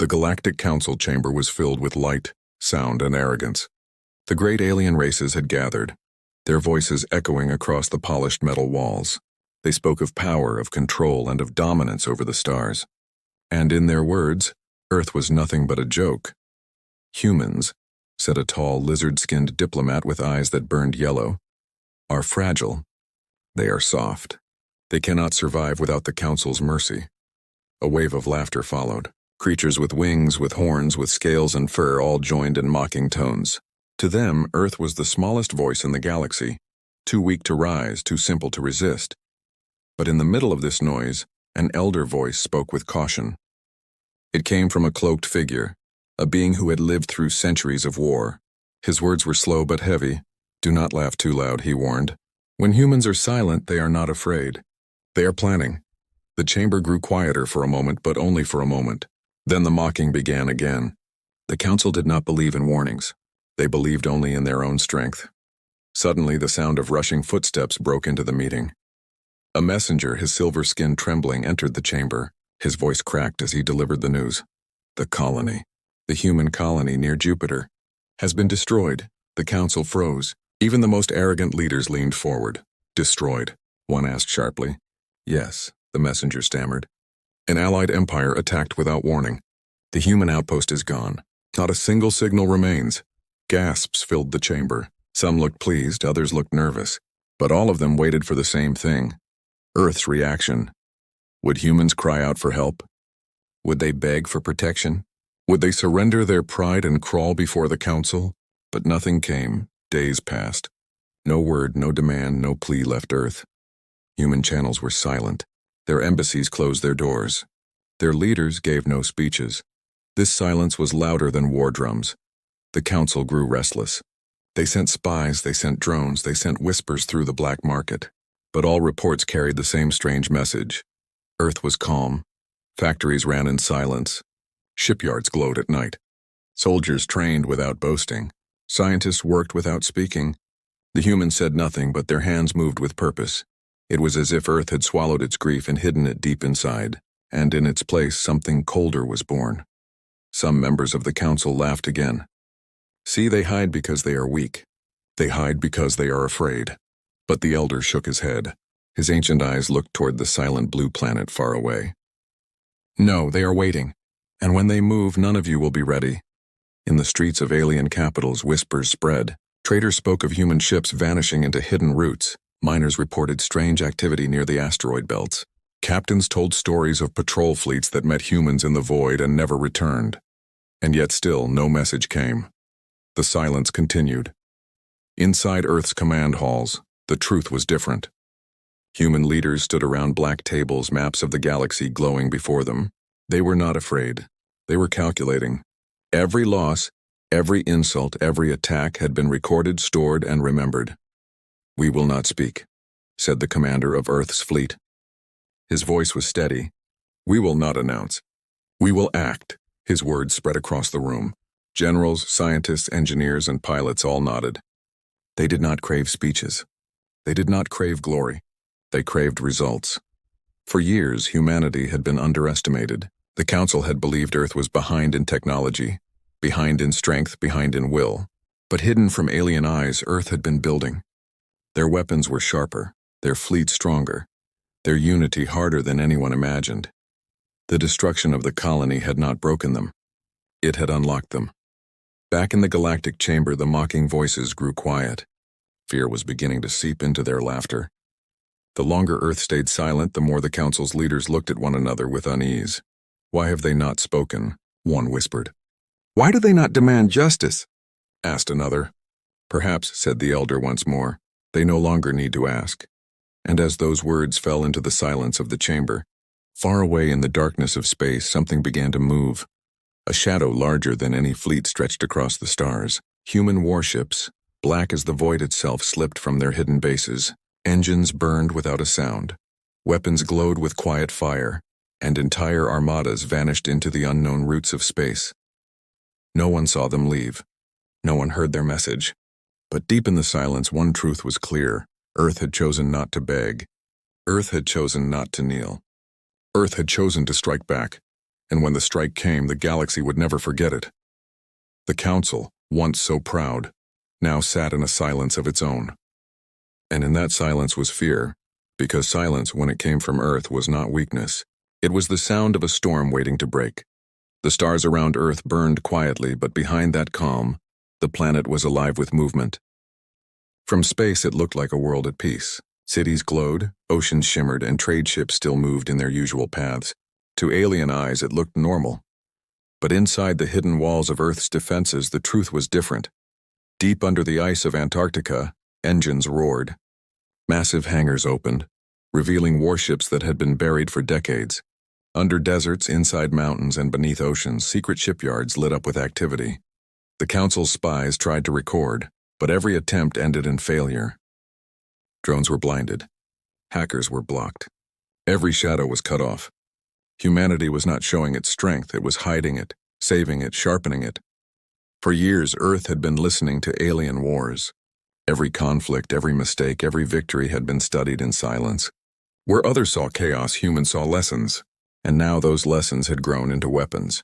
The Galactic Council chamber was filled with light, sound, and arrogance. The great alien races had gathered, their voices echoing across the polished metal walls. They spoke of power, of control, and of dominance over the stars. And in their words, Earth was nothing but a joke. Humans, said a tall, lizard-skinned diplomat with eyes that burned yellow, are fragile. They are soft. They cannot survive without the Council's mercy. A wave of laughter followed. Creatures with wings, with horns, with scales and fur all joined in mocking tones. To them, Earth was the smallest voice in the galaxy, too weak to rise, too simple to resist. But in the middle of this noise, an elder voice spoke with caution. It came from a cloaked figure, a being who had lived through centuries of war. His words were slow but heavy. Do not laugh too loud, he warned. When humans are silent, they are not afraid. They are planning. The chamber grew quieter for a moment, but only for a moment. Then the mocking began again. The council did not believe in warnings. They believed only in their own strength. Suddenly, the sound of rushing footsteps broke into the meeting. A messenger, his silver skin trembling, entered the chamber. His voice cracked as he delivered the news. The colony, the human colony near Jupiter, has been destroyed. The council froze. Even the most arrogant leaders leaned forward. Destroyed? One asked sharply. Yes, the messenger stammered. An allied empire attacked without warning. The human outpost is gone. Not a single signal remains. Gasps filled the chamber. Some looked pleased, others looked nervous. But all of them waited for the same thing. Earth's reaction. Would humans cry out for help? Would they beg for protection? Would they surrender their pride and crawl before the council? But nothing came. Days passed. No word, no demand, no plea left Earth. Human channels were silent. Their embassies closed their doors. Their leaders gave no speeches. This silence was louder than war drums. The council grew restless. They sent spies, they sent drones, they sent whispers through the black market. But all reports carried the same strange message. Earth was calm. Factories ran in silence. Shipyards glowed at night. Soldiers trained without boasting. Scientists worked without speaking. The humans said nothing, but their hands moved with purpose. It was as if Earth had swallowed its grief and hidden it deep inside, and in its place something colder was born. Some members of the council laughed again. See, they hide because they are weak. They hide because they are afraid. But the elder shook his head. His ancient eyes looked toward the silent blue planet far away. No, they are waiting. And when they move, none of you will be ready. In the streets of alien capitals, whispers spread. Traders spoke of human ships vanishing into hidden routes. Miners reported strange activity near the asteroid belts. Captains told stories of patrol fleets that met humans in the void and never returned. And yet still, no message came. The silence continued. Inside Earth's command halls, the truth was different. Human leaders stood around black tables, maps of the galaxy glowing before them. They were not afraid. They were calculating. Every loss, every insult, every attack had been recorded, stored, and remembered. We will not speak, said the commander of Earth's fleet. His voice was steady. We will not announce. We will act. His words spread across the room. Generals, scientists, engineers, and pilots all nodded. They did not crave speeches. They did not crave glory. They craved results. For years, humanity had been underestimated. The Council had believed Earth was behind in technology, behind in strength, behind in will. But hidden from alien eyes, Earth had been building. Their weapons were sharper, their fleet stronger, their unity harder than anyone imagined. The destruction of the colony had not broken them. It had unlocked them. Back in the galactic chamber, the mocking voices grew quiet. Fear was beginning to seep into their laughter. The longer Earth stayed silent, the more the Council's leaders looked at one another with unease. Why have they not spoken? One whispered. Why do they not demand justice? Asked another. Perhaps, said the elder once more, they no longer need to ask. And as those words fell into the silence of the chamber, far away in the darkness of space, something began to move. A shadow larger than any fleet stretched across the stars. Human warships, black as the void itself, slipped from their hidden bases. Engines burned without a sound. Weapons glowed with quiet fire, and entire armadas vanished into the unknown roots of space. No one saw them leave. No one heard their message. But deep in the silence, one truth was clear. Earth had chosen not to beg. Earth had chosen not to kneel. Earth had chosen to strike back. and when the strike came, the galaxy would never forget it. The Council, once so proud, now sat in a silence of its own. And in that silence was fear, because silence, when it came from Earth, was not weakness. It was the sound of a storm waiting to break. The stars around Earth burned quietly, but behind that calm, the planet was alive with movement. From space, it looked like a world at peace. Cities glowed, oceans shimmered, and trade ships still moved in their usual paths. To alien eyes, it looked normal. But inside the hidden walls of Earth's defenses, the truth was different. Deep under the ice of Antarctica, engines roared. Massive hangars opened, revealing warships that had been buried for decades. Under deserts, inside mountains, and beneath oceans, secret shipyards lit up with activity. The Council's spies tried to record, but every attempt ended in failure. Drones were blinded. Hackers were blocked. Every shadow was cut off. Humanity was not showing its strength, it was hiding it, saving it, sharpening it. For years, Earth had been listening to alien wars. Every conflict, every mistake, every victory had been studied in silence. Where others saw chaos, humans saw lessons, and now those lessons had grown into weapons.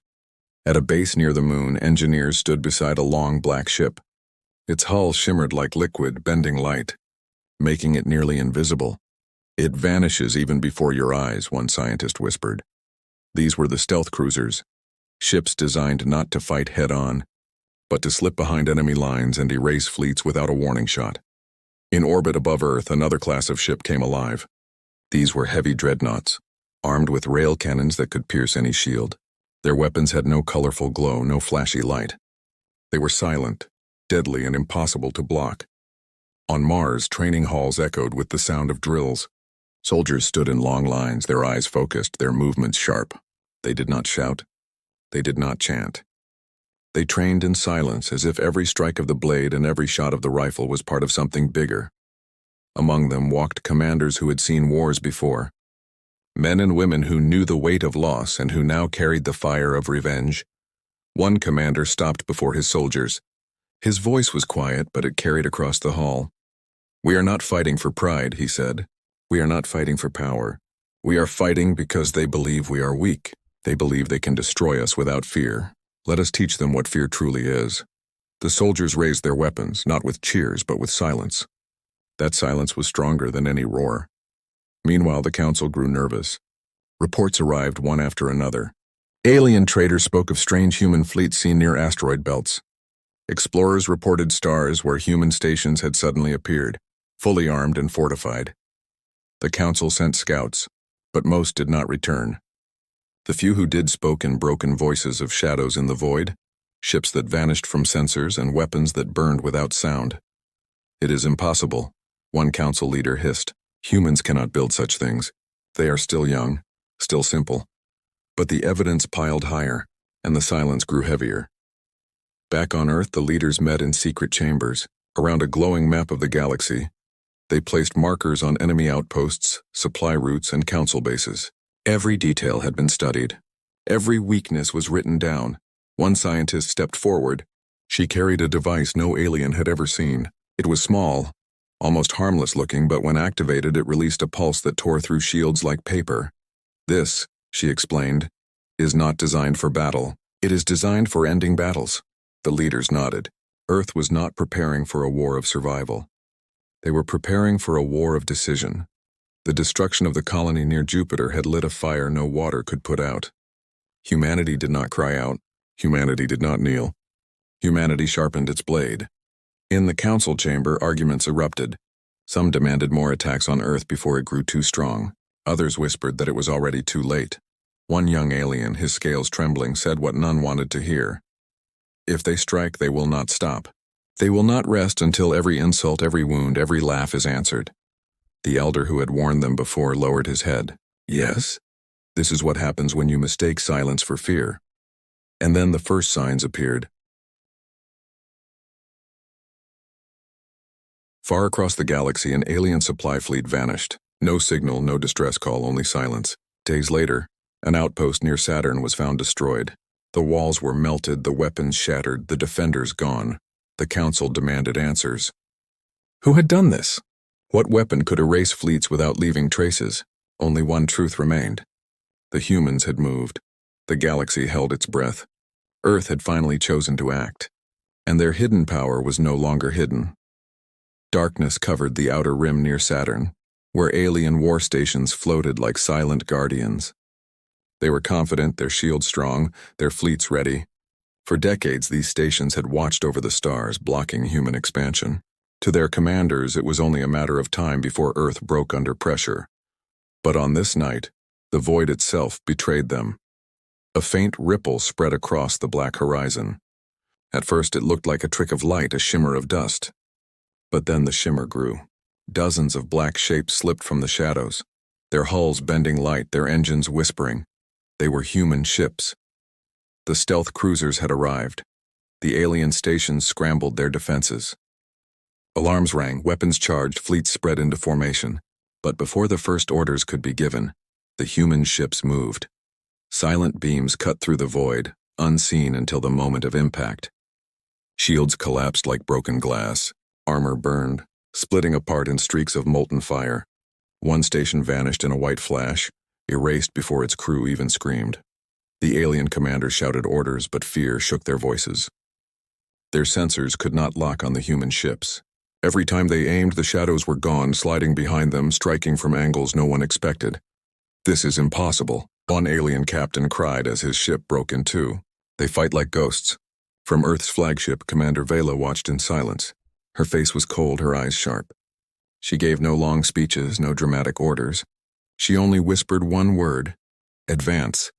At a base near the moon, engineers stood beside a long black ship. Its hull shimmered like liquid, bending light, making it nearly invisible. "It vanishes even before your eyes," one scientist whispered. These were the stealth cruisers, ships designed not to fight head-on, but to slip behind enemy lines and erase fleets without a warning shot. In orbit above Earth, another class of ship came alive. These were heavy dreadnoughts, armed with rail cannons that could pierce any shield. Their weapons had no colorful glow, no flashy light. They were silent, deadly, and impossible to block. On Mars, training halls echoed with the sound of drills. Soldiers stood in long lines, their eyes focused, their movements sharp. They did not shout. They did not chant. They trained in silence, as if every strike of the blade and every shot of the rifle was part of something bigger. Among them walked commanders who had seen wars before. Men and women who knew the weight of loss and who now carried the fire of revenge. One commander stopped before his soldiers. His voice was quiet, but it carried across the hall. "We are not fighting for pride," he said. "We are not fighting for power. We are fighting because they believe we are weak. They believe they can destroy us without fear. Let us teach them what fear truly is." The soldiers raised their weapons, not with cheers, but with silence. That silence was stronger than any roar. Meanwhile, the Council grew nervous. Reports arrived one after another. Alien traders spoke of strange human fleets seen near asteroid belts. Explorers reported stars where human stations had suddenly appeared, fully armed and fortified. The Council sent scouts, but most did not return. The few who did spoke in broken voices of shadows in the void, ships that vanished from sensors, and weapons that burned without sound. "It is impossible," one Council leader hissed. "Humans cannot build such things. They are still young, still simple." But the evidence piled higher, and the silence grew heavier. Back on Earth, the leaders met in secret chambers, around a glowing map of the galaxy. They placed markers on enemy outposts, supply routes, and Council bases. Every detail had been studied. Every weakness was written down. One scientist stepped forward. She carried a device no alien had ever seen. It was small, almost harmless looking, but when activated, it released a pulse that tore through shields like paper. "This," she explained, "is not designed for battle. It is designed for ending battles." The leaders nodded. Earth was not preparing for a war of survival. They were preparing for a war of decision. The destruction of the colony near Jupiter had lit a fire no water could put out. Humanity did not cry out. Humanity did not kneel. Humanity sharpened its blade. In the Council chamber, arguments erupted. Some demanded more attacks on Earth before it grew too strong. Others whispered that it was already too late. One young alien, his scales trembling, said what none wanted to hear. "If they strike, they will not stop. They will not rest until every insult, every wound, every laugh is answered." The elder who had warned them before lowered his head. "Yes, this is what happens when you mistake silence for fear." And then the first signs appeared. Far across the galaxy, an alien supply fleet vanished. No signal, no distress call, only silence. Days later, an outpost near Saturn was found destroyed. The walls were melted, the weapons shattered, the defenders gone. The Council demanded answers. Who had done this? What weapon could erase fleets without leaving traces? Only one truth remained. The humans had moved. The galaxy held its breath. Earth had finally chosen to act, and their hidden power was no longer hidden. Darkness covered the outer rim near Saturn, where alien war stations floated like silent guardians. They were confident, their shields strong, their fleets ready. For decades, these stations had watched over the stars, blocking human expansion. To their commanders, it was only a matter of time before Earth broke under pressure. But on this night, the void itself betrayed them. A faint ripple spread across the black horizon. At first, it looked like a trick of light, a shimmer of dust. But then the shimmer grew. Dozens of black shapes slipped from the shadows, their hulls bending light, their engines whispering. They were human ships. The stealth cruisers had arrived. The alien stations scrambled their defenses. Alarms rang, weapons charged, fleets spread into formation. But before the first orders could be given, the human ships moved. Silent beams cut through the void, unseen until the moment of impact. Shields collapsed like broken glass, armor burned, splitting apart in streaks of molten fire. One station vanished in a white flash, erased before its crew even screamed. The alien commanders shouted orders, but fear shook their voices. Their sensors could not lock on the human ships. Every time they aimed, the shadows were gone, sliding behind them, striking from angles no one expected. "This is impossible," one alien captain cried as his ship broke in two. "They fight like ghosts." From Earth's flagship, Commander Vela watched in silence. Her face was cold, her eyes sharp. She gave no long speeches, no dramatic orders. She only whispered one word: "Advance."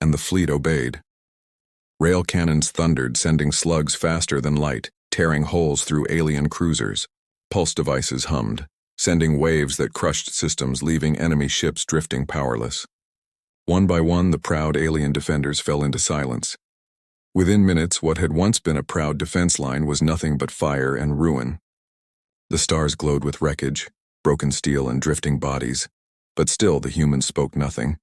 And the fleet obeyed. Rail cannons thundered, sending slugs faster than light, tearing holes through alien cruisers. Pulse devices hummed, sending waves that crushed systems, leaving enemy ships drifting powerless. One by one, the proud alien defenders fell into silence. Within minutes, what had once been a proud defense line was nothing but fire and ruin. The stars glowed with wreckage, broken steel and drifting bodies, but still the humans spoke nothing.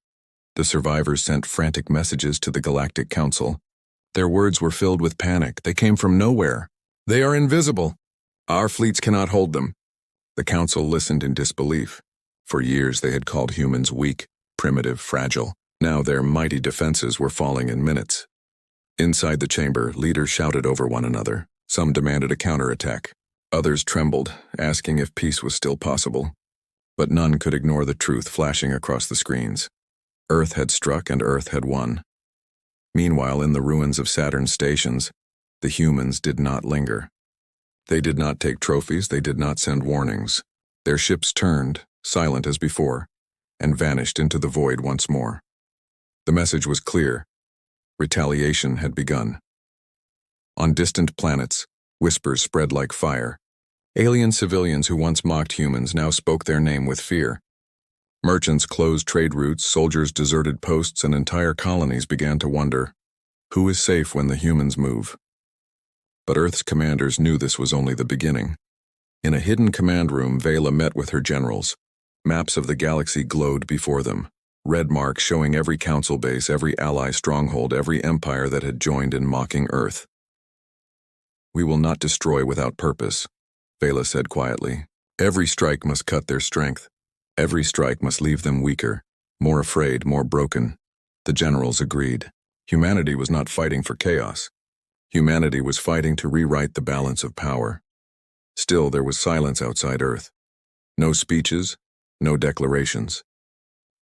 The survivors sent frantic messages to the Galactic Council. Their words were filled with panic. They came from nowhere. "They are invisible. Our fleets cannot hold them." The Council listened in disbelief. For years they had called humans weak, primitive, fragile. Now their mighty defenses were falling in minutes. Inside the chamber, leaders shouted over one another. Some demanded a counterattack. Others trembled, asking if peace was still possible. But none could ignore the truth flashing across the screens. Earth had struck and Earth had won. Meanwhile, in the ruins of Saturn's stations, the humans did not linger. They did not take trophies, they did not send warnings. Their ships turned, silent as before, and vanished into the void once more. The message was clear. Retaliation had begun. On distant planets, whispers spread like fire. Alien civilians who once mocked humans now spoke their name with fear. Merchants closed trade routes, soldiers deserted posts, and entire colonies began to wonder, who is safe when the humans move? But Earth's commanders knew this was only the beginning. In a hidden command room, Vela met with her generals. Maps of the galaxy glowed before them, red marks showing every council base, every ally stronghold, every empire that had joined in mocking Earth. "We will not destroy without purpose," Vela said quietly. "Every strike must cut their strength. Every strike must leave them weaker, more afraid, more broken." The generals agreed. Humanity was not fighting for chaos. Humanity was fighting to rewrite the balance of power. Still, there was silence outside Earth. No speeches, no declarations.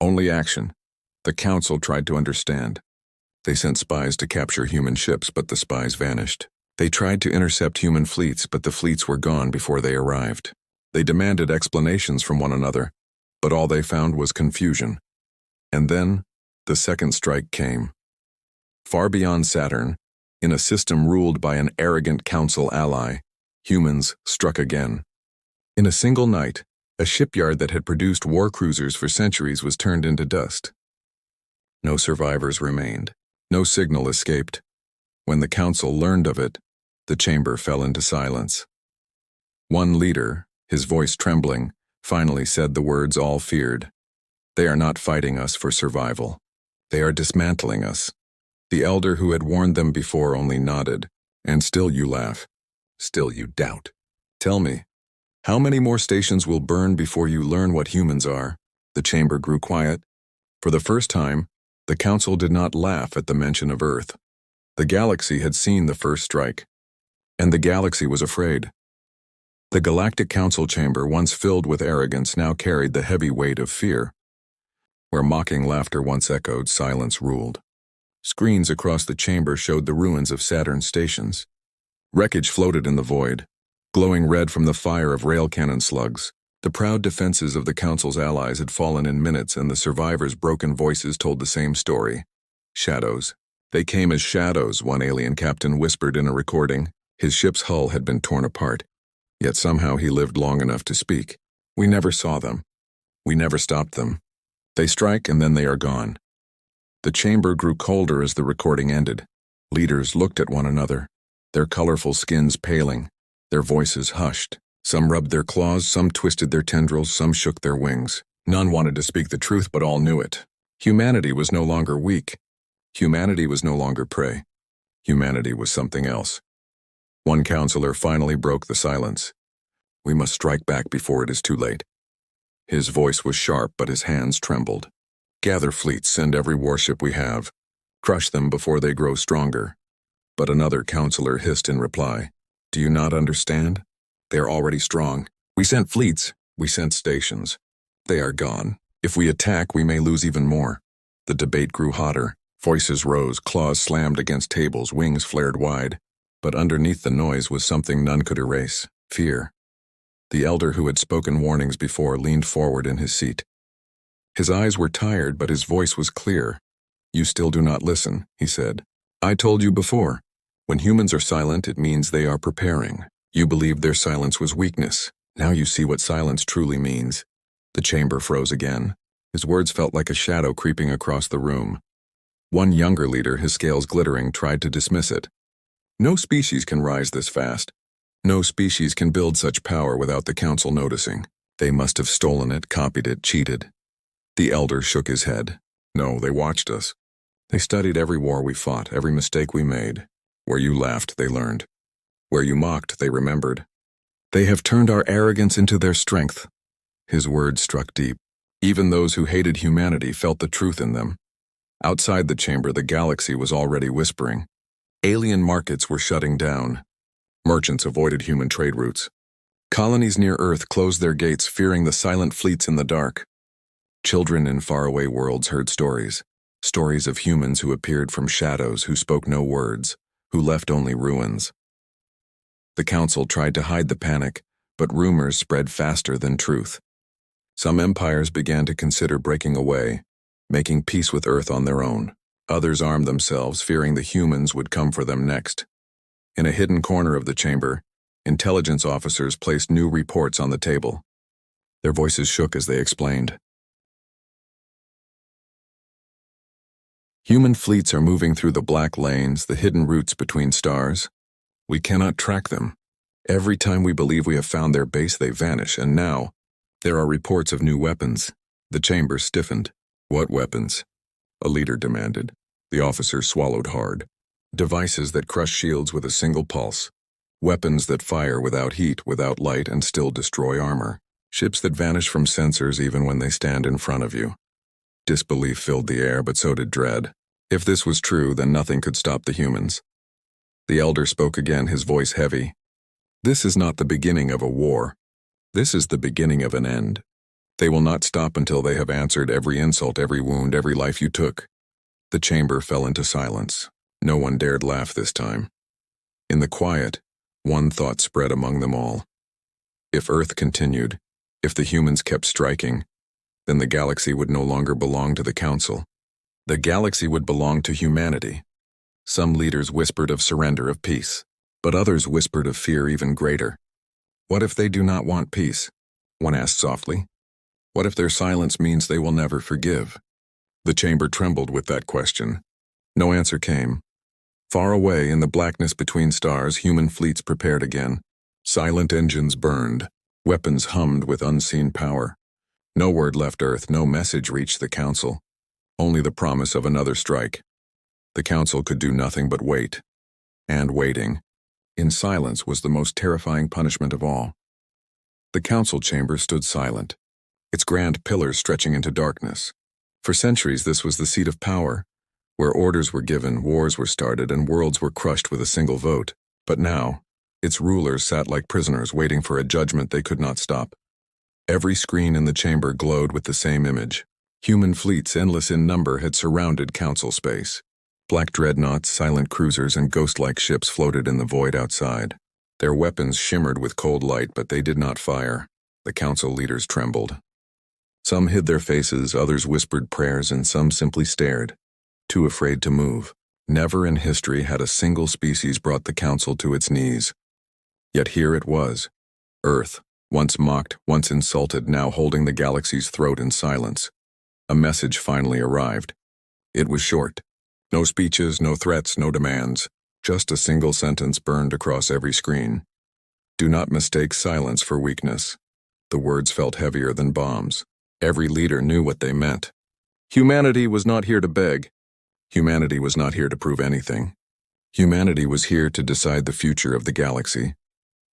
Only action. The Council tried to understand. They sent spies to capture human ships, but the spies vanished. They tried to intercept human fleets, but the fleets were gone before they arrived. They demanded explanations from one another, but all they found was confusion. And then, the second strike came. Far beyond Saturn, in a system ruled by an arrogant council ally, humans struck again. In a single night, a shipyard that had produced war cruisers for centuries was turned into dust. No survivors remained. No signal escaped. When the council learned of it, the chamber fell into silence. One leader, his voice trembling, finally said the words all feared. "They are not fighting us for survival. They are dismantling us." The elder who had warned them before only nodded. "And still you laugh. Still you doubt. Tell me, how many more stations will burn before you learn what humans are?" The chamber grew quiet. For the first time, The council did not laugh at the mention of Earth. The galaxy had seen the first strike, and the galaxy was afraid. The Galactic Council chamber, once filled with arrogance, now carried the heavy weight of fear. Where mocking laughter once echoed, silence ruled. Screens across the chamber showed the ruins of Saturn stations. Wreckage floated in the void, glowing red from the fire of rail cannon slugs. The proud defenses of the Council's allies had fallen in minutes, and the survivors' broken voices told the same story. Shadows. They came as shadows, one alien captain whispered in a recording. His ship's hull had been torn apart, yet somehow he lived long enough to speak. We never saw them. We never stopped them. They strike and then they are gone. The chamber grew colder as the recording ended. Leaders looked at one another, their colorful skins paling, their voices hushed. Some rubbed their claws, some twisted their tendrils, some shook their wings. None wanted to speak the truth, but all knew it. Humanity was no longer weak. Humanity was no longer prey. Humanity was something else. One counselor finally broke the silence. We must strike back before it is too late. His voice was sharp, but his hands trembled. Gather fleets, send every warship we have. Crush them before they grow stronger. But another counselor hissed in reply. Do you not understand? They are already strong. We sent fleets. We sent stations. They are gone. If we attack, we may lose even more. The debate grew hotter. Voices rose, claws slammed against tables, wings flared wide. But underneath the noise was something none could erase. Fear. The elder who had spoken warnings before leaned forward in his seat. His eyes were tired, but his voice was clear. You still do not listen, he said. I told you before. When humans are silent, it means they are preparing. You believed their silence was weakness. Now you see what silence truly means. The chamber froze again. His words felt like a shadow creeping across the room. One younger leader, his scales glittering, tried to dismiss it. No species can rise this fast. No species can build such power without the council noticing. They must have stolen it, copied it, cheated. The elder shook his head. No, they watched us. They studied every war we fought, every mistake we made. Where you laughed, they learned. Where you mocked, they remembered. They have turned our arrogance into their strength. His words struck deep. Even those who hated humanity felt the truth in them. Outside the chamber, the galaxy was already whispering. Alien markets were shutting down. Merchants avoided human trade routes. Colonies near Earth closed their gates, fearing the silent fleets in the dark. Children in faraway worlds heard stories. Stories of humans who appeared from shadows, who spoke no words, who left only ruins. The council tried to hide the panic, but rumors spread faster than truth. Some empires began to consider breaking away, making peace with Earth on their own. Others armed themselves, fearing the humans would come for them next. In a hidden corner of the chamber, intelligence officers placed new reports on the table. Their voices shook as they explained. Human fleets are moving through the black lanes, the hidden routes between stars. We cannot track them. Every time we believe we have found their base, they vanish, and now, there are reports of new weapons. The chamber stiffened. What weapons? A leader demanded. The officer swallowed hard. Devices that crush shields with a single pulse. Weapons that fire without heat, without light, and still destroy armor. Ships that vanish from sensors even when they stand in front of you. Disbelief filled the air, but so did dread. If this was true, then nothing could stop the humans. The elder spoke again, his voice heavy. This is not the beginning of a war. This is the beginning of an end. They will not stop until they have answered every insult, every wound, every life you took. The chamber fell into silence. No one dared laugh this time. In the quiet, one thought spread among them all. If Earth continued, if the humans kept striking, then the galaxy would no longer belong to the Council. The galaxy would belong to humanity. Some leaders whispered of surrender, of peace, but others whispered of fear even greater. What if they do not want peace? One asked softly. What if their silence means they will never forgive? The chamber trembled with that question. No answer came. Far away, in the blackness between stars, human fleets prepared again. Silent engines burned. Weapons hummed with unseen power. No word left Earth, no message reached the Council. Only the promise of another strike. The Council could do nothing but wait. And waiting, in silence, was the most terrifying punishment of all. The Council chamber stood silent, its grand pillars stretching into darkness. For centuries, this was the seat of power, where orders were given, wars were started, and worlds were crushed with a single vote. But now, its rulers sat like prisoners waiting for a judgment they could not stop. Every screen in the chamber glowed with the same image. Human fleets, endless in number, had surrounded council space. Black dreadnoughts, silent cruisers, and ghost-like ships floated in the void outside. Their weapons shimmered with cold light, but they did not fire. The council leaders trembled. Some hid their faces, others whispered prayers, and some simply stared, too afraid to move. Never in history had a single species brought the council to its knees. Yet here it was. Earth, once mocked, once insulted, now holding the galaxy's throat in silence. A message finally arrived. It was short. No speeches, no threats, no demands. Just a single sentence burned across every screen. Do not mistake silence for weakness. The words felt heavier than bombs. Every leader knew what they meant. Humanity was not here to beg. Humanity was not here to prove anything. Humanity was here to decide the future of the galaxy.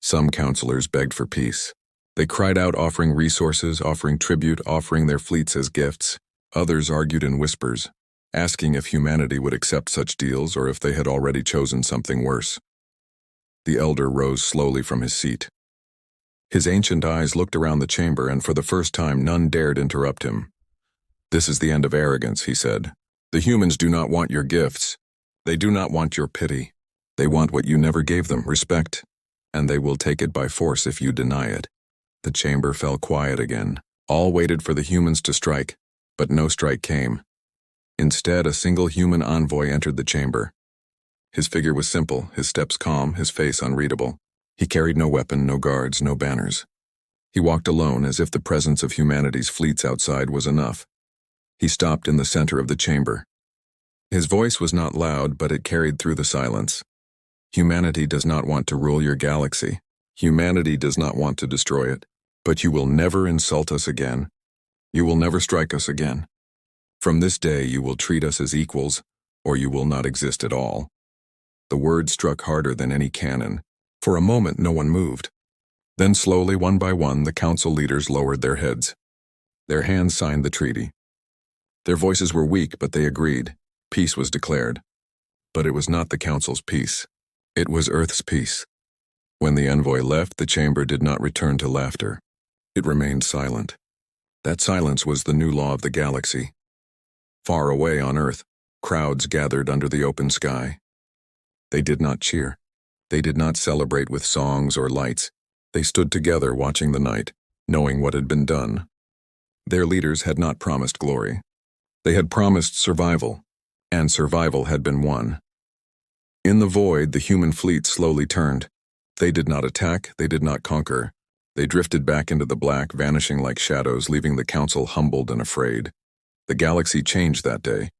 Some counselors begged for peace. They cried out, offering resources, offering tribute, offering their fleets as gifts. Others argued in whispers, asking if humanity would accept such deals or if they had already chosen something worse. The elder rose slowly from his seat. His ancient eyes looked around the chamber, and for the first time none dared interrupt him. "This is the end of arrogance," he said. "The humans do not want your gifts. They do not want your pity. They want what you never gave them, respect, and they will take it by force if you deny it." The chamber fell quiet again. All waited for the humans to strike, but no strike came. Instead, a single human envoy entered the chamber. His figure was simple, his steps calm, his face unreadable. He carried no weapon, no guards, no banners. He walked alone, as if the presence of humanity's fleets outside was enough. He stopped in the center of the chamber. His voice was not loud, but it carried through the silence. Humanity does not want to rule your galaxy. Humanity does not want to destroy it. But you will never insult us again. You will never strike us again. From this day, you will treat us as equals, or you will not exist at all. The words struck harder than any cannon. For a moment, no one moved. Then slowly, one by one, the council leaders lowered their heads. Their hands signed the treaty. Their voices were weak, but they agreed. Peace was declared. But it was not the council's peace. It was Earth's peace. When the envoy left, the chamber did not return to laughter. It remained silent. That silence was the new law of the galaxy. Far away on Earth, crowds gathered under the open sky. They did not cheer. They did not celebrate with songs or lights. They stood together watching the night, knowing what had been done. Their leaders had not promised glory. They had promised survival, and survival had been won. In the void, the human fleet slowly turned. They did not attack, they did not conquer. They drifted back into the black, vanishing like shadows, leaving the council humbled and afraid. The galaxy changed that day.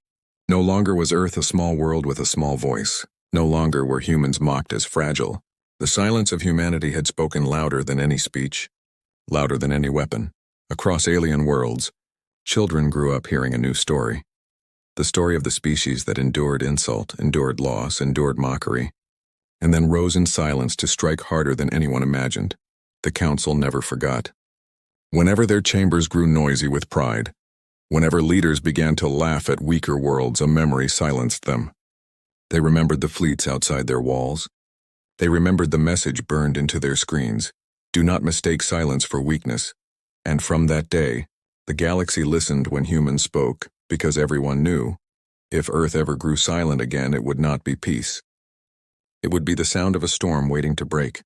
No longer was Earth a small world with a small voice. No longer were humans mocked as fragile. The silence of humanity had spoken louder than any speech, louder than any weapon. Across alien worlds, children grew up hearing a new story. The story of the species that endured insult, endured loss, endured mockery, and then rose in silence to strike harder than anyone imagined. The council never forgot. Whenever their chambers grew noisy with pride, whenever leaders began to laugh at weaker worlds, a memory silenced them. They remembered the fleets outside their walls. They remembered the message burned into their screens. Do not mistake silence for weakness. And from that day, the galaxy listened when humans spoke, because everyone knew, if Earth ever grew silent again, it would not be peace. It would be the sound of a storm waiting to break.